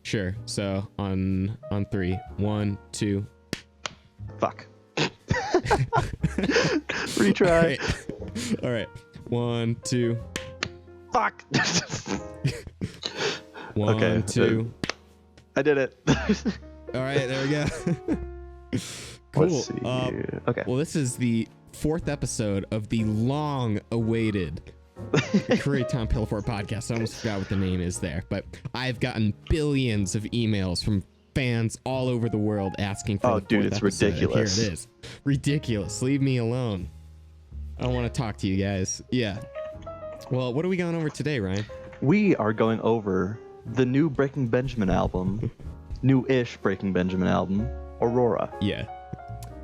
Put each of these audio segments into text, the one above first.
Sure. So on 3. 1, 2. Fuck. Retry. All right. 1, 2. Fuck. 1, Okay, 2. I did it. All right, there we go. Cool. Let's see. Okay. Well, this is the 4th episode of the long-awaited Koreatown Pillowfort podcast. I almost forgot what the name is there, but I've gotten billions of emails from fans all over the world asking for the 4th it's episode. ridiculous. Here it is. Ridiculous. Leave me alone. I don't want to talk to you guys. Yeah. Well, what are we going over today, Ryan? We are going over the new Breaking Benjamin album, new-ish Breaking Benjamin album, Aurora. Yeah.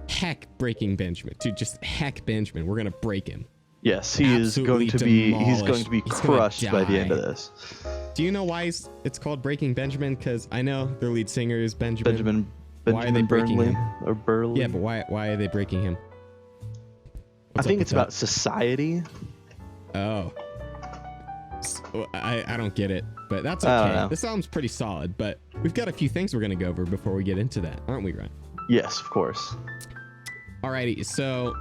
Heck Breaking Benjamin. Dude, just heck Benjamin. We're going to break him. Yes, he's going to be crushed by the end of this. Do you know why it's called Breaking Benjamin? Because I know their lead singer is Benjamin. Why are they breaking Burnley, him? or Burley? Yeah, but why are they breaking him? I think it's about society. Oh. I don't get it, but that's I don't okay. know. This album's pretty solid, but we've got a few things we're going to go over before we get into that, aren't we, Ryan? Yes, of course. Alrighty, so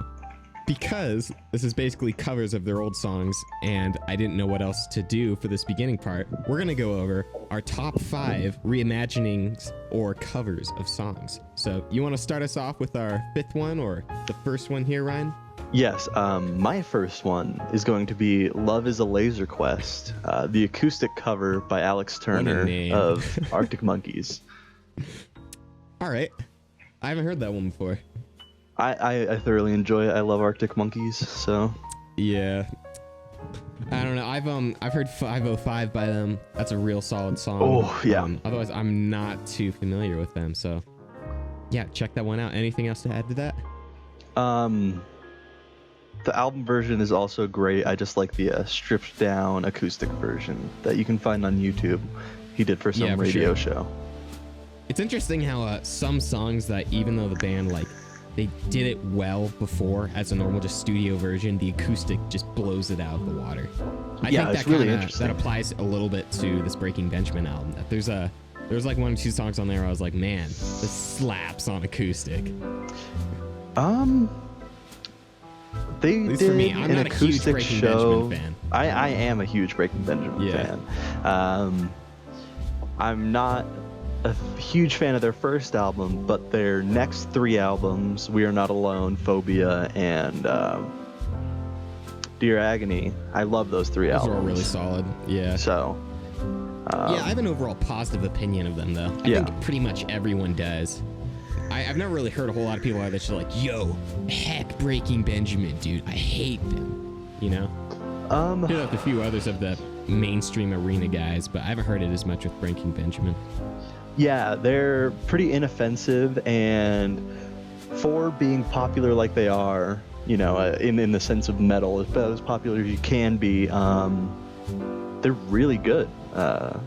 because this is basically covers of their old songs and I didn't know what else to do for this beginning part, we're going to go over our top 5 reimaginings or covers of songs. So you want to start us off with our 5th one or the first one here, Ryan? Yes, my first one is going to be Love is a Laser Quest, the acoustic cover by Alex Turner of Arctic Monkeys. All right. I haven't heard that one before. I thoroughly enjoy it. I love Arctic Monkeys, so. Yeah. I don't know. I've heard 505 by them. That's a real solid song. Oh, yeah. Otherwise, I'm not too familiar with them, so yeah, check that one out. Anything else to add to that? The album version is also great. I just like the stripped down acoustic version that you can find on YouTube. He did for some radio show. It's interesting how some songs that even though the band they did it well before as a normal just studio version, the acoustic just blows it out of the water. I think it's really interesting. That applies a little bit to this Breaking Benjamin album. That there's like 1 or 2 songs on there where I was like, man, this slaps on acoustic. They At least did for me, I'm an not a huge acoustic Breaking show. Benjamin fan. I am a huge Breaking Benjamin fan. I'm not a huge fan of their first album, but their next 3 albums, We Are Not Alone, Phobia, and Dear Agony, I love those 3 albums. Those are all really solid. Yeah. So. Yeah, I have an overall positive opinion of them, though. I think pretty much everyone does. I've never really heard a whole lot of people out there just like, yo, heck Breaking Benjamin, dude. I hate them. You know? I feel like a few others of the mainstream arena guys, but I haven't heard it as much with Breaking Benjamin. Yeah, they're pretty inoffensive, and for being popular like they are, you know, in the sense of metal, about as popular as you can be, they're really good.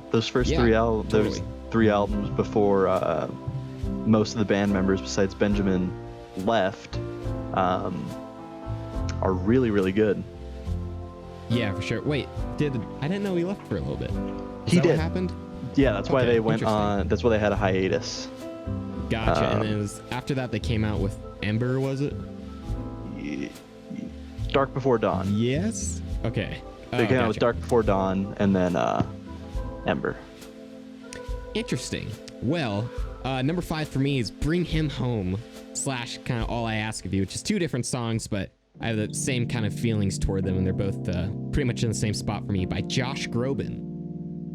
Those first 3 albums, those 3 albums before most of the band members besides Benjamin left, are really, really good. Yeah, for sure. Wait, I didn't know he left for a little bit. He did. What happened? Yeah, that's why they went on. That's why they had a hiatus. Gotcha. And then it was after that they came out with Ember, was it? Dark Before Dawn. Yes. Okay. They came out with Dark Before Dawn, and then Ember. Interesting. Well, number 5 for me is Bring Him Home / kind of All I Ask of You, which is 2 different songs, but I have the same kind of feelings toward them, and they're both pretty much in the same spot for me, by Josh Groban,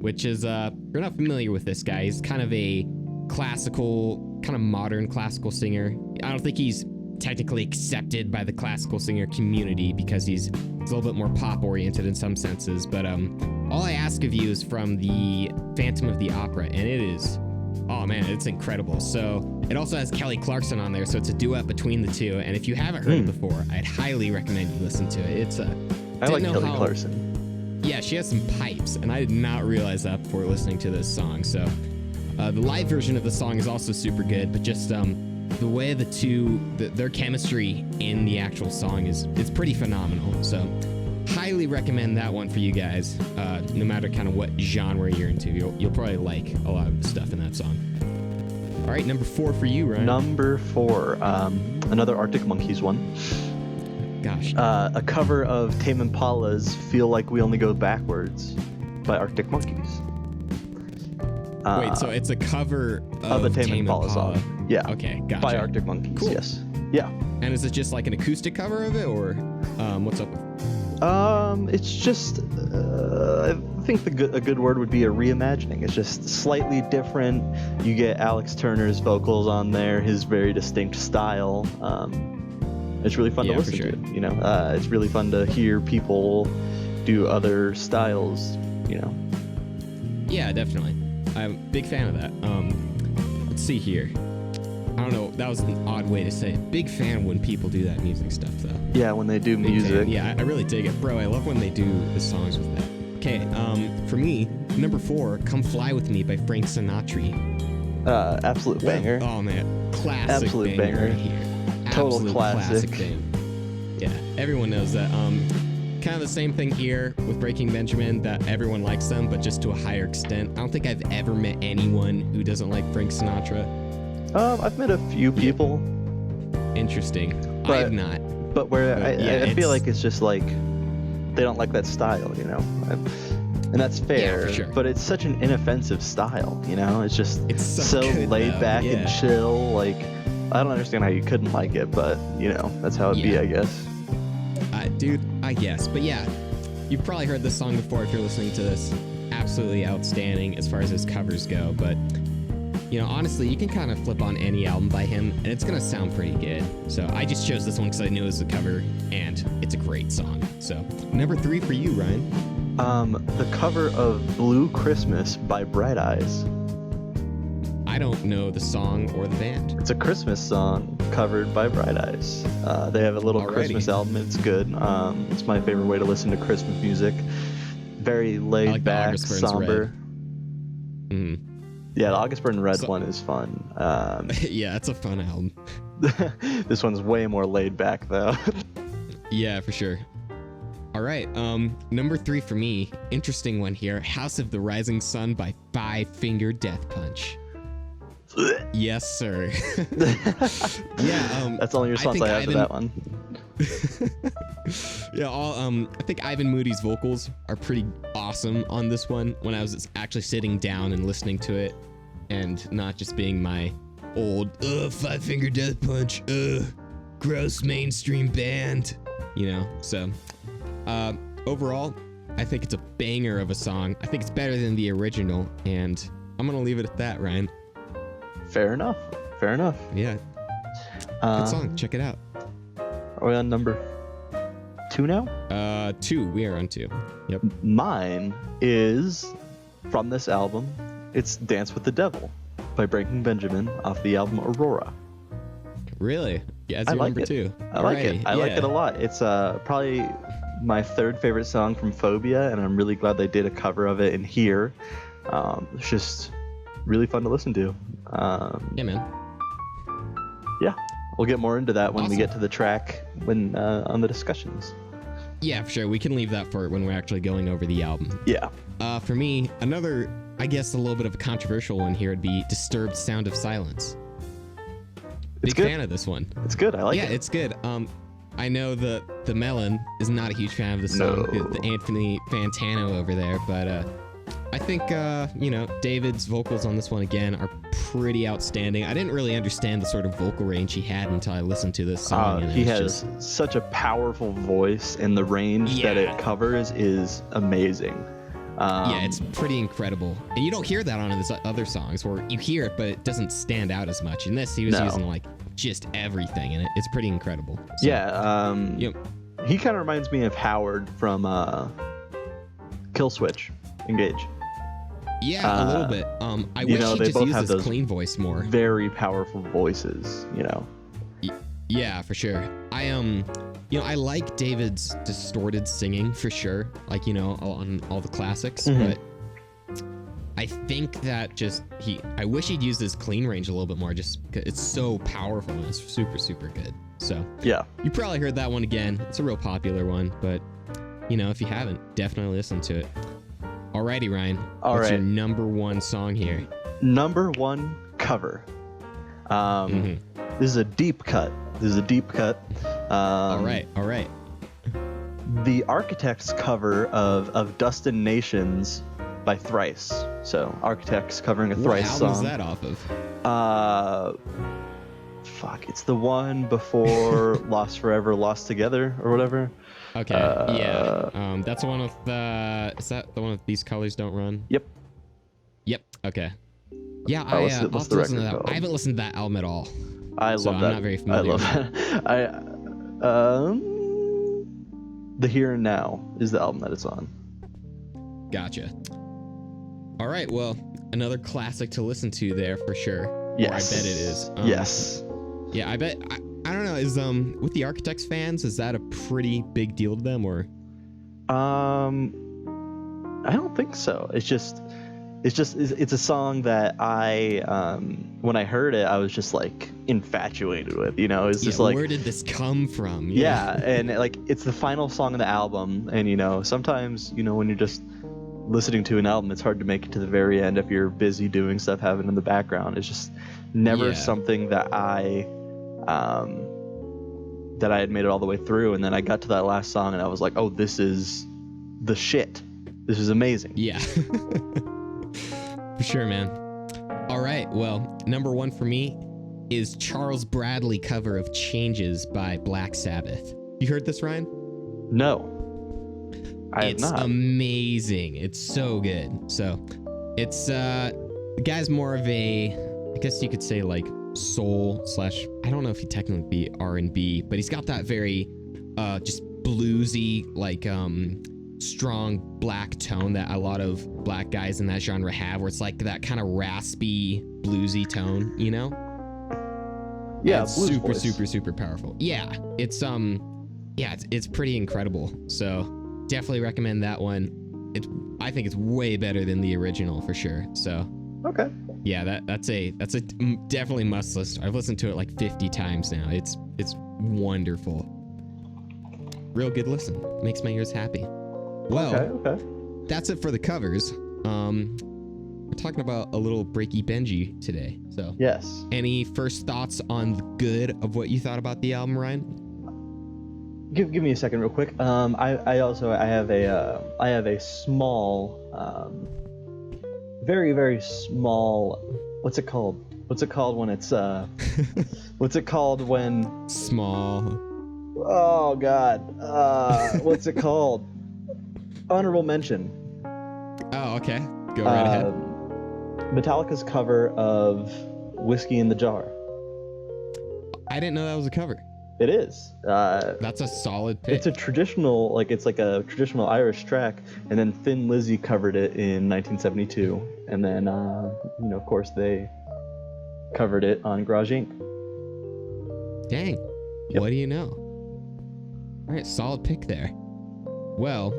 which is, if you're not familiar with this guy, he's kind of a classical, kind of modern classical singer. I don't think he's technically accepted by the classical singer community because he's a little bit more pop-oriented in some senses, but All I Ask of You is from the Phantom of the Opera, and it is... oh man, it's incredible. So it also has Kelly Clarkson on there, so it's a duet between the two. And if you haven't heard it before, I'd highly recommend you listen to it. It's I like Kelly Clarkson. Yeah, she has some pipes, and I did not realize that before listening to this song. So the live version of the song is also super good, but just the way the two, their chemistry in the actual song it's pretty phenomenal. So highly highly recommend that one for you guys. No matter kind of what genre you're into, you'll probably like a lot of the stuff in that song. All right, number 4 for you, Ryan. Number 4, another Arctic Monkeys one. Gosh. A cover of Tame Impala's "Feel Like We Only Go Backwards" by Arctic Monkeys. Wait, so it's a cover of the Tame Impala song. Yeah. Okay, gotcha. By Arctic Monkeys. Cool. Yes. Yeah. And is it just like an acoustic cover of it, or what's up? It's just, I think a good word would be a reimagining. It's just slightly different. You get Alex Turner's vocals on there, his very distinct style. It's really fun to listen to. You know, it's really fun to hear people do other styles. You know. Yeah, definitely. I'm a big fan of that. Let's see here. I don't know. That was an odd way to say it. Big fan when people do that music stuff, though. Yeah, when they do Big music. fan. Yeah, I really dig it, bro. I love when they do the songs with that. Okay, for me, number 4, "Come Fly With Me" by Frank Sinatra. Absolute banger. Oh man, classic Absolute banger. right here. Total Absolute classic. thing. Yeah, everyone knows that. Kind of the same thing here with Breaking Benjamin, that everyone likes them, but just to a higher extent. I don't think I've ever met anyone who doesn't like Frank Sinatra. I've met a few people. Interesting. But- I've not. But where Yeah, I feel like it's just like they don't like that style, you know, and that's fair. Yeah, for sure. But it's such an inoffensive style, you know. It's just It's so good, laid though, back yeah. and chill. Like I don't understand how you couldn't like it, but you know that's how it'd be, Yeah. I guess. Dude, I guess. But yeah, you've probably heard this song before if you're listening to this. Absolutely outstanding as far as his covers go. But, you know, honestly, you can kind of flip on any album by him, and it's going to sound pretty good. So I just chose this one because I knew it was a cover, and it's a great song. So number 3 for you, Ryan. The cover of "Blue Christmas" by Bright Eyes. I don't know the song or the band. It's a Christmas song covered by Bright Eyes. They have a little Alrighty. Christmas album. It's good. It's my favorite way to listen to Christmas music. Very laid like the back, August Burns somber. Mhm. Yeah, the August Burn Red So- one is fun. Yeah, it's a fun album. This one's way more laid back though. Yeah, for sure. All right, number 3 for me. Interesting one here. "House of the Rising Sun" by Five Finger Death Punch. Yes, sir. Yeah, That's all your response I have to that one. Yeah, I think Ivan Moody's vocals are pretty awesome on this one when I was actually sitting down and listening to it and not just being my old, Five Finger Death Punch, gross mainstream band, you know? So, overall, I think it's a banger of a song. I think it's better than the original, and I'm gonna leave it at that, Ryan. Fair enough. Fair enough. Yeah, good song. Check it out. Are we on number 2 now? 2. We are on 2. Yep. Mine is from this album. It's "Dance with the Devil" by Breaking Benjamin off the album Aurora. Really? Yeah, it's I your like number it. 2. I like it. I like yeah. it a lot. It's probably my 3rd favorite song from Phobia, and I'm really glad they did a cover of it in here. It's just really fun to listen to. Yeah, man. Yeah, we'll get more into that when we Awesome. get to the track when on the discussions. Yeah, for sure. We can leave that for when we're actually going over the album. Yeah. For me, another, I guess, a little bit of a controversial one here would be "Disturbed Sound of Silence." Big good. fan of this one. It's good. I like Yeah, it. it's good. I know the Melon is not a huge fan of the song, No. the Anthony Fantano over there, but I think you know, David's vocals on this one again are pretty outstanding. I didn't really understand the sort of vocal range he had until I listened to this song. And He it's has just, such a powerful voice, and the range that Yeah. it covers is amazing. yeah, it's pretty incredible. And you don't hear that on his other songs, or you hear it, but it doesn't stand out as much. In this, he was No. using like just everything, and it's pretty incredible. So, Yeah. Yep. He kind of reminds me of Howard from Kill Switch Engage. Yeah, a little bit. I you wish know, he they just both used have his those clean voice more. Very powerful voices, you know. Yeah, for sure. You know, I like David's distorted singing for sure. Like, you know, on all the classics, Mhm. but I think that I wish he'd used his clean range a little bit more. Just 'cause it's so powerful and it's super, super good. So Yeah. you probably heard that one again. It's a real popular one, but you know, if you haven't, definitely listen to it. Alrighty, Ryan. All what's right. your number one song here? Number one cover. This is a deep cut. All right. The Architects cover of Dust and Nations by Thrice. So Architects covering a Thrice what song. album is that off of? It's the one before Lost Forever, Lost Together, or whatever. Okay, yeah. That's the one with is that the one with These Colors Don't Run? Yep. Okay. Yeah, I'll listen to the record called? I haven't listened to that album at all. I so love that. I'm not very familiar. I love that. The Here and Now is the album that it's on. Gotcha. All right, well, another classic to listen to there for sure. Yes. Or I bet it is. Yes. Yeah, I bet. I don't know. Is with the Architects fans, is that a pretty big deal to them, or? I don't think so. It's a song that I when I heard it, I was just like infatuated with. You know, it's just like, where did this come from? Yeah, and like it's the final song of the album, and you know, sometimes when you're just listening to an album, it's hard to make it to the very end if you're busy doing stuff, having in the background. It's just never something that I had made it all the way through, and then I got to that last song, and I was like, oh, this is the shit. This is amazing. Yeah. For sure, man. All right, well, number one for me is Charles Bradley cover of Changes by Black Sabbath. You heard this, Ryan? No. It's amazing. It's so good. So it's the guy's more of a, I guess you could say, like soul / I don't know if he technically be R&B, but he's got that very just bluesy, like strong black tone that a lot of black guys in that genre have, where it's like that kind of raspy bluesy tone, you know? Yeah, it's super powerful. Yeah, it's it's pretty incredible. So definitely recommend that one. I think it's way better than the original for sure. So okay. Yeah, that's a definitely must listen. I've listened to it like 50 times now. It's wonderful. Real good listen. Makes my ears happy. Well, okay. That's it for the covers. We're talking about a little Breaky Benji today. So yes. Any first thoughts on the good of what you thought about the album, Ryan? Give me a second, real quick. I have a small, very very small. What's it called? What's it called when it's What's it called when? Small. Oh God. What's it called? Honorable mention. Oh, okay. Go right ahead. Metallica's cover of Whiskey in the Jar. I didn't know that was a cover. It is. That's a solid pick. It's a traditional, it's like a traditional Irish track, and then Thin Lizzy covered it in 1972, and then of course they covered it on Garage Inc. Dang. Yep. What do you know? All right, solid pick there. Well,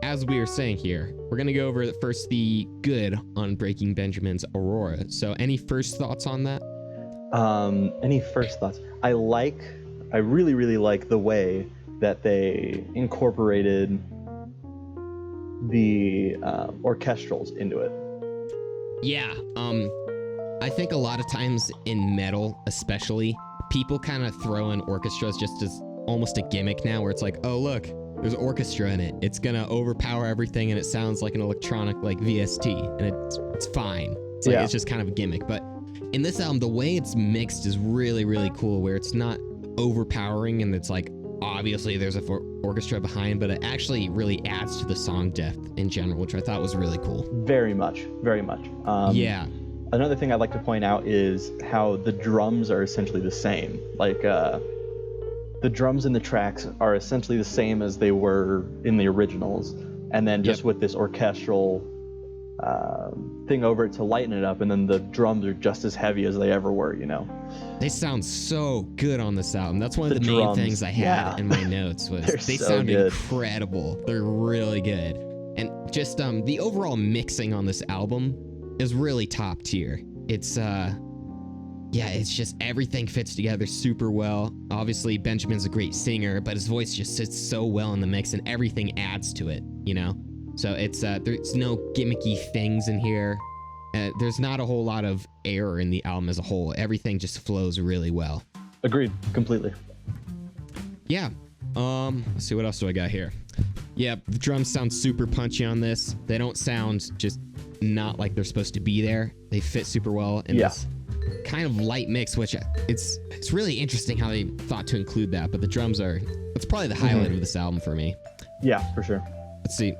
as we were saying here, we're going to go over first the good on Breaking Benjamin's Aurora. So any first thoughts on that? Any first thoughts? I really, really like the way that they incorporated the orchestrals into it. Yeah, I think a lot of times in metal, especially, people kind of throw in orchestras just as almost a gimmick now, where it's like, oh look, there's orchestra in it. It's gonna overpower everything, and it sounds like an electronic like VST, and it's fine. It's like it's just kind of a gimmick. But in this album, the way it's mixed is really, really cool, where it's not overpowering, and it's like obviously there's a orchestra behind, but it actually really adds to the song depth in general, which I thought was really cool. Very much. Yeah. Another thing I'd like to point out is how the drums are essentially the same. Like the drums in the tracks are essentially the same as they were in the originals, and then just with this orchestral thing over it to lighten it up, and then the drums are just as heavy as they ever were, They sound so good on this album. That's one of the main things I had in my notes was they sound incredible. They're really good. And just the overall mixing on this album is really top tier. It's yeah, it's just everything fits together super well. Obviously, Benjamin's a great singer, but his voice just sits so well in the mix, and everything adds to it, you know? So it's there's no gimmicky things in here. There's not a whole lot of error in the album as a whole. Everything just flows really well. Agreed, completely. Yeah. Let's see, what else do I got here? Yeah, the drums sound super punchy on this. They don't sound just not like they're supposed to be there. They fit super well in this kind of light mix, which it's really interesting how they thought to include that. But the drums that's probably the highlight of this album for me. Yeah, for sure. Let's see.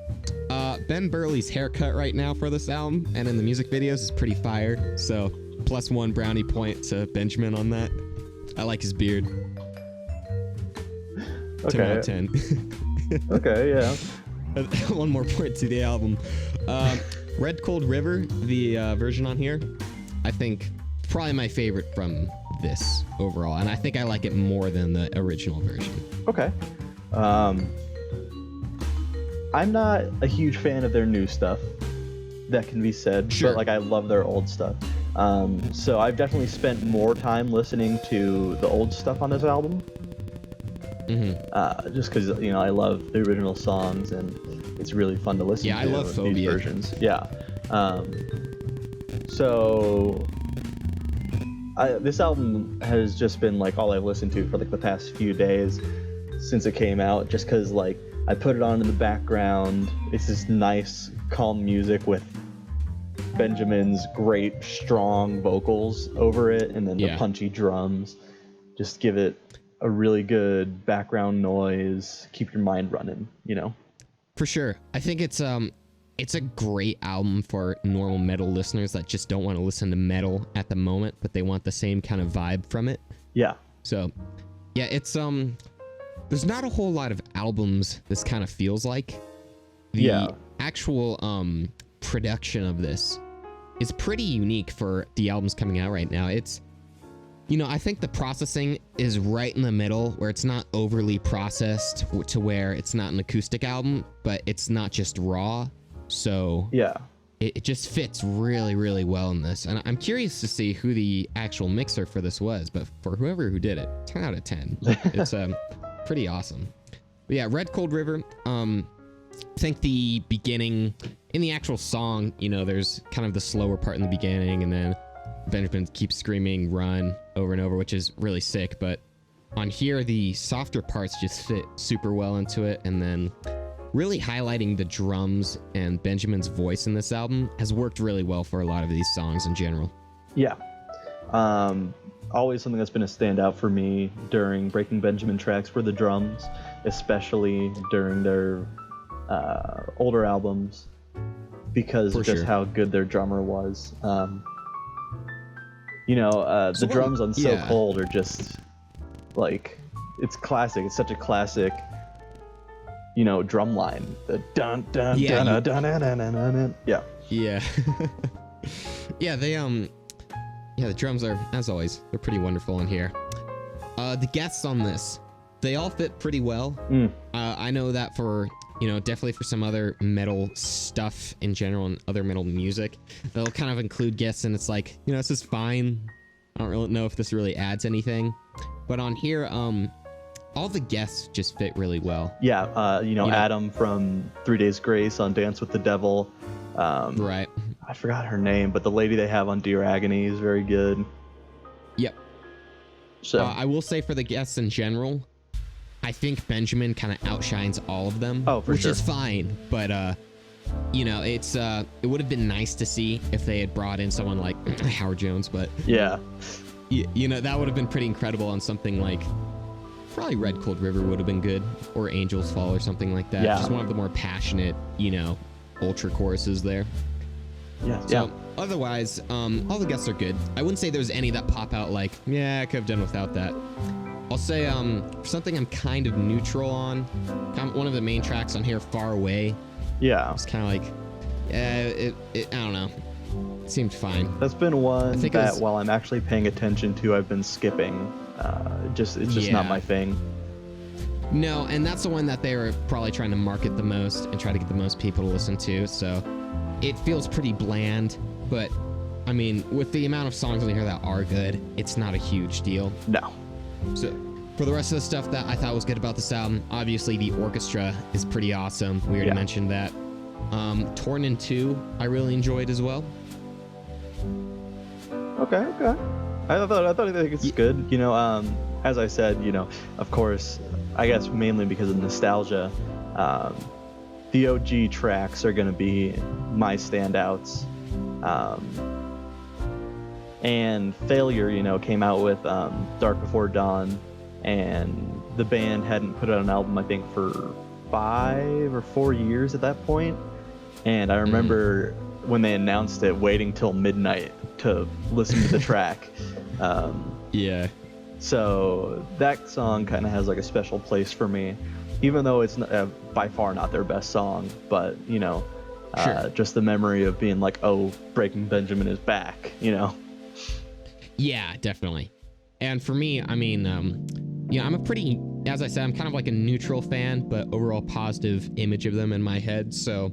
Ben Burley's haircut right now for this album and in the music videos is pretty fire. So +1 brownie point to Benjamin on that. I like his beard. Okay. 10 out of 10. Okay, yeah. 1 more point to the album. Red Cold River, the version on here, I think probably my favorite from this overall, and I think I like it more than the original version. Okay. I'm not a huge fan of their new stuff. That can be said, sure. But like I love their old stuff. So I've definitely spent more time listening to the old stuff on this album. Just because I love the original songs and it's really fun to listen to. I love Phobia. These versions. Yeah. So this album has just been like all I've listened to for like the past few days since it came out. Just because like I put it on in the background. It's this nice, calm music with Benjamin's great, strong vocals over it, and then the punchy drums. Just give it a really good background noise, keep your mind running, For sure. I think it's a great album for normal metal listeners that just don't want to listen to metal at the moment, but they want the same kind of vibe from it. Yeah. So, yeah, it's there's not a whole lot of albums this kind of feels like. The actual production of this is pretty unique for the albums coming out right now. It's I think the processing is right in the middle, where it's not overly processed to where it's not an acoustic album, but it's not just raw. So it just fits really, really well in this. And I'm curious to see who the actual mixer for this was, but for whoever who did it, 10 out of 10. It's pretty awesome. But yeah, Red Cold River. I think the beginning in the actual song, there's kind of the slower part in the beginning, and then Benjamin keeps screaming "run" over and over, which is really sick. But on here, the softer parts just fit super well into it, and then really highlighting the drums and Benjamin's voice in this album has worked really well for a lot of these songs in general. Yeah. Always something that's been a standout for me during Breaking Benjamin tracks were the drums, especially during their older albums, because of just how good their drummer was. The drums on So Cold are just like, it's classic. It's such a classic, drum line. The dun dun dun dun dun dun dun dun. Yeah. Yeah. Yeah, the drums are, as always, they're pretty wonderful in here. The guests on this, they all fit pretty well. I know that for, definitely for some other metal stuff in general and other metal music, they'll kind of include guests, and it's like, this is fine. I don't really know if this really adds anything. But on here, all the guests just fit really well. Yeah, Adam from 3 Days Grace on Dance with the Devil. Right. I forgot her name, but the lady they have on Dear Agony is very good. Yep. So I will say for the guests in general, I think Benjamin kind of outshines all of them. Oh, for which sure. is fine, but it's it would have been nice to see if they had brought in someone like Howard Jones, but yeah, that would have been pretty incredible on something like probably Red Cold River would have been good, or Angel's Fall or something like that. Yeah. Just one of the more passionate, ultra choruses there. Yeah. So otherwise, all the guests are good. I wouldn't say there's any that pop out like, I could have done without that. I'll say for something I'm kind of neutral on, one of the main tracks on here, Far Away. Yeah. It's kind of like, I don't know. It seemed fine. That's been one that while I'm actually paying attention to, I've been skipping. It's just not my thing. No, and that's the one that they were probably trying to market the most and try to get the most people to listen to. So it feels pretty bland, but I mean, with the amount of songs on here that are good, it's not a huge deal. No. So for the rest of the stuff that I thought was good about this album, obviously the orchestra is pretty awesome. We already mentioned that. Torn in Two, I really enjoyed as well. Okay. I think it's good. You know, as I said, you know, of course, I guess mainly because of nostalgia, the OG tracks are going to be my standouts. And Failure, you know, came out with Dark Before Dawn, and the band hadn't put out an album, I think, for 5 or 4 years at that point. And I remember when they announced it, waiting till midnight to listen to the track. Yeah. So that song kind of has like a special place for me, even though it's by far not their best song. But, you know, Sure. just the memory of being like, oh, Breaking Benjamin is back, you know? Yeah, definitely. And for me, I mean, you know, I'm a pretty, as I said, I'm kind of like a neutral fan, but overall positive image of them in my head. So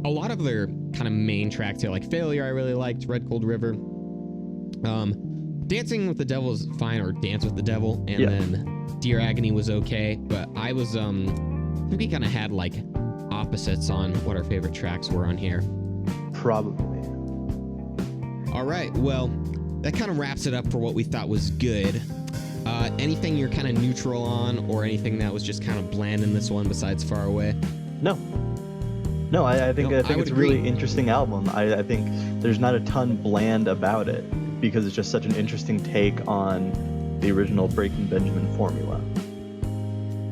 a lot of their kind of main tracks here, like Failure, I really liked, Red Cold River. Dancing with the Devil is fine, or Dance with the Devil, and then Dear Agony was okay, but I was, I think we kind of had like opposites on what our favorite tracks were on here. Probably. All right, well, that kind of wraps it up for what we thought was good. Anything you're kind of neutral on, or anything that was just kind of bland in this one besides Far Away? No, I think it's a really interesting album. I think there's not a ton bland about it, because it's just such an interesting take on the original Breaking Benjamin formula.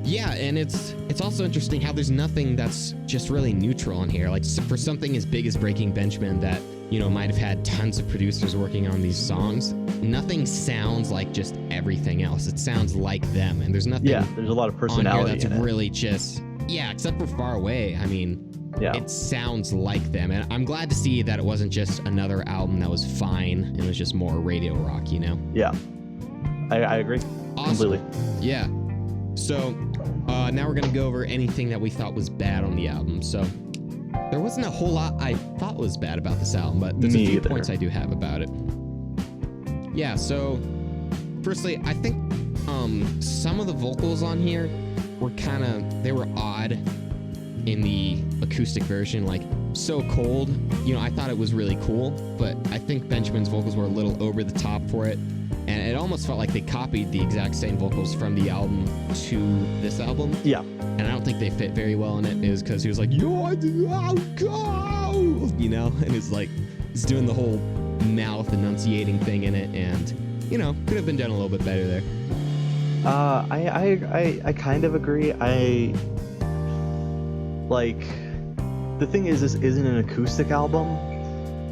Yeah, and it's also interesting how there's nothing that's just really neutral in here. Like, for something as big as Breaking Benjamin that, you know, might have had tons of producers working on these songs, nothing sounds like just everything else. It sounds like them, and there's nothing. Yeah, there's a lot of personality on here that's in really just. Yeah, except for Far Away. I mean, it sounds like them, and I'm glad to see that it wasn't just another album that was fine and it was just more radio rock, you know? Yeah, I agree. Awesome. Completely. Yeah. So now we're gonna go over anything that we thought was bad on the album. So there wasn't a whole lot I thought was bad about this album, but there's a few points I do have about it. Yeah. So firstly, I think some of the vocals on here were they were odd in the acoustic version. Like So Cold, you know, I thought it was really cool, but I think Benjamin's vocals were a little over the top for it. And it almost felt like they copied the exact same vocals from the album to this album. Yeah. And I don't think they fit very well in it. It was because he was like, "You're the outcome," you know? And it's like, he's doing the whole mouth enunciating thing in it. And, you know, could have been done a little bit better there. I kind of agree. Like, the thing is, this isn't an acoustic album,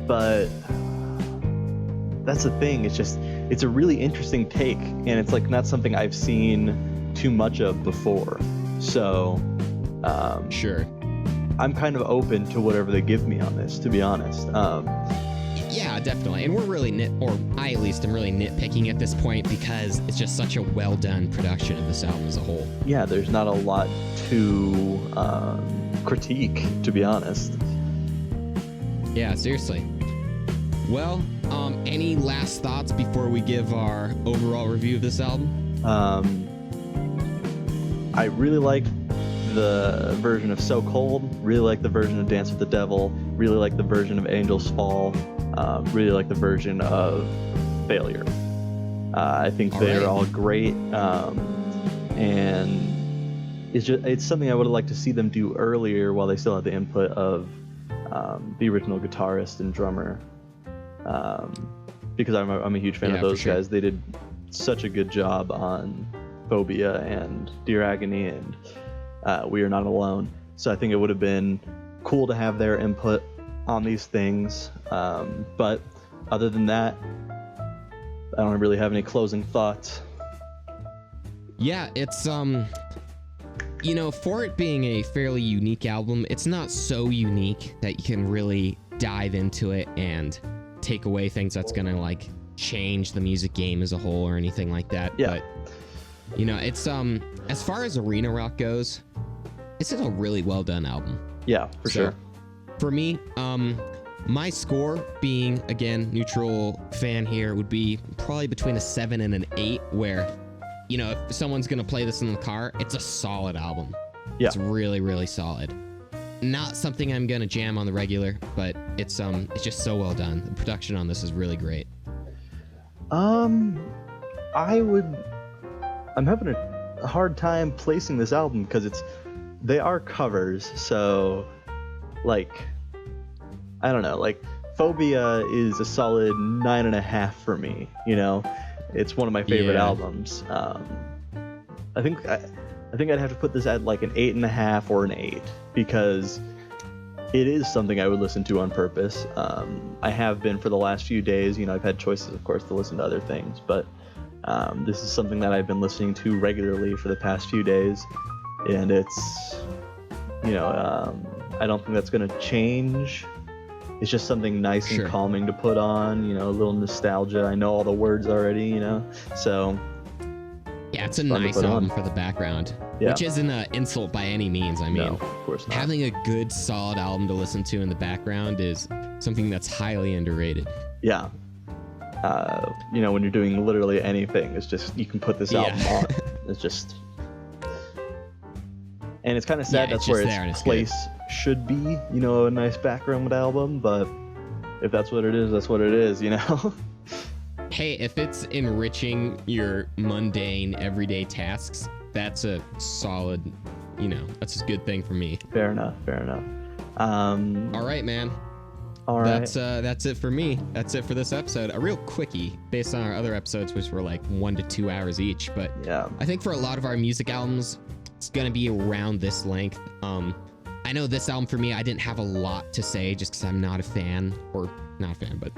but that's the thing. It's a really interesting take, and it's like not something I've seen too much of before. So, Sure. I'm kind of open to whatever they give me on this, to be honest. Yeah, definitely. And we're really I at least am really nitpicking at this point because it's just such a well done production of this album as a whole. Yeah, there's not a lot to critique, to be honest. Yeah, seriously. Well, any last thoughts before we give our overall review of this album? I really like the version of So Cold, really like the version of Dance with the Devil, really like the version of Angels Fall, really like the version of Failure. I think they're all great, and it's something I would have liked to see them do earlier while they still had the input of the original guitarist and drummer, because I'm a huge fan of those guys. They did such a good job on Phobia and Dear Agony and We Are Not Alone. So I think it would have been cool to have their input on these things. But other than that, I don't really have any closing thoughts. Yeah, it's you know, for it being a fairly unique album, it's not so unique that you can really dive into it and take away things that's gonna like change the music game as a whole or anything like that. Yeah. But you know, it's as far as arena rock goes, it's a really well done album. Yeah, for sure. For me, My score, being again neutral fan here, would be probably between a 7 and an 8. Where, you know, if someone's gonna play this in the car, it's a solid album. Yeah. It's really, really solid. Not something I'm gonna jam on the regular, but it's just so well done. The production on this is really great. I'm having a hard time placing this album because they are covers, so like I don't know, like Phobia is a solid 9.5 for me, you know. It's one of my favorite albums. I think I'd have to put this at like an 8.5 or an 8 because it is something I would listen to on purpose. I have been for the last few days. You know, I've had choices, of course, to listen to other things, but this is something that I've been listening to regularly for the past few days, and it's, you know, I don't think that's going to change. It's just something nice and calming to put on, you know, a little nostalgia. I know all the words already, you know, so... Yeah, it's a nice album for the background, which isn't an insult by any means. I mean, no, of course not. Having a good, solid album to listen to in the background is something that's highly underrated. Yeah. You know, when you're doing literally anything, it's just, you can put this album on. It's just... And it's kind of sad that's where its place should be, you know, a nice background album, but if that's what it is, that's what it is, you know? Hey, if it's enriching your mundane, everyday tasks, that's a solid, you know, that's a good thing for me. Fair enough. All right, man. All right. That's it for me. That's it for this episode. A real quickie based on our other episodes, which were like 1 to 2 hours each. But yeah, I think for a lot of our music albums, it's going to be around this length. I know this album for me, I didn't have a lot to say just because I'm not a fan, or not a fan, but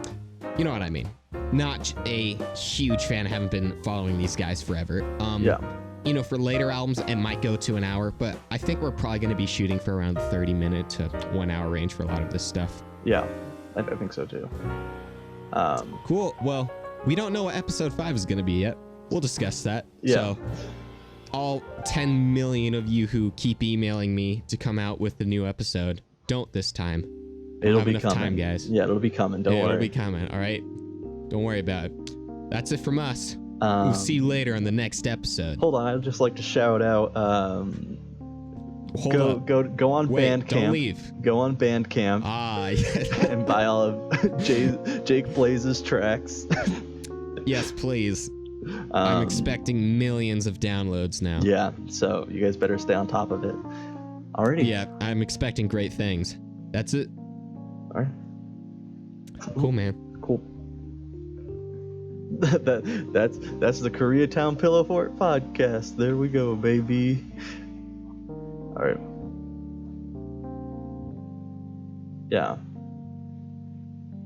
you know what I mean. Not a huge fan. I haven't been following these guys forever. You know, for later albums, it might go to an hour, but I think we're probably going to be shooting for around the 30-minute to 1 hour range for a lot of this stuff. Yeah, I think so too. Cool. Well, we don't know what episode 5 is going to be yet. We'll discuss that. Yeah. So, all 10 million of you who keep emailing me to come out with the new episode, don't this time. It'll be coming, time, guys. Yeah, it'll be coming. Don't worry. It'll be coming. All right. Don't worry about it. That's it from us. We'll see you later on the next episode. Hold on, I'd just like to shout out. Go on Bandcamp. Don't leave. Go on Bandcamp. Yes. And buy all of Jake Blaze's tracks. Yes, please. I'm expecting millions of downloads now. Yeah, so you guys better stay on top of it. Alrighty. Yeah, I'm expecting great things. That's it. All right. Cool, man. Cool. That's the Koreatown Pillow Fort podcast. There we go, baby. All right. Yeah.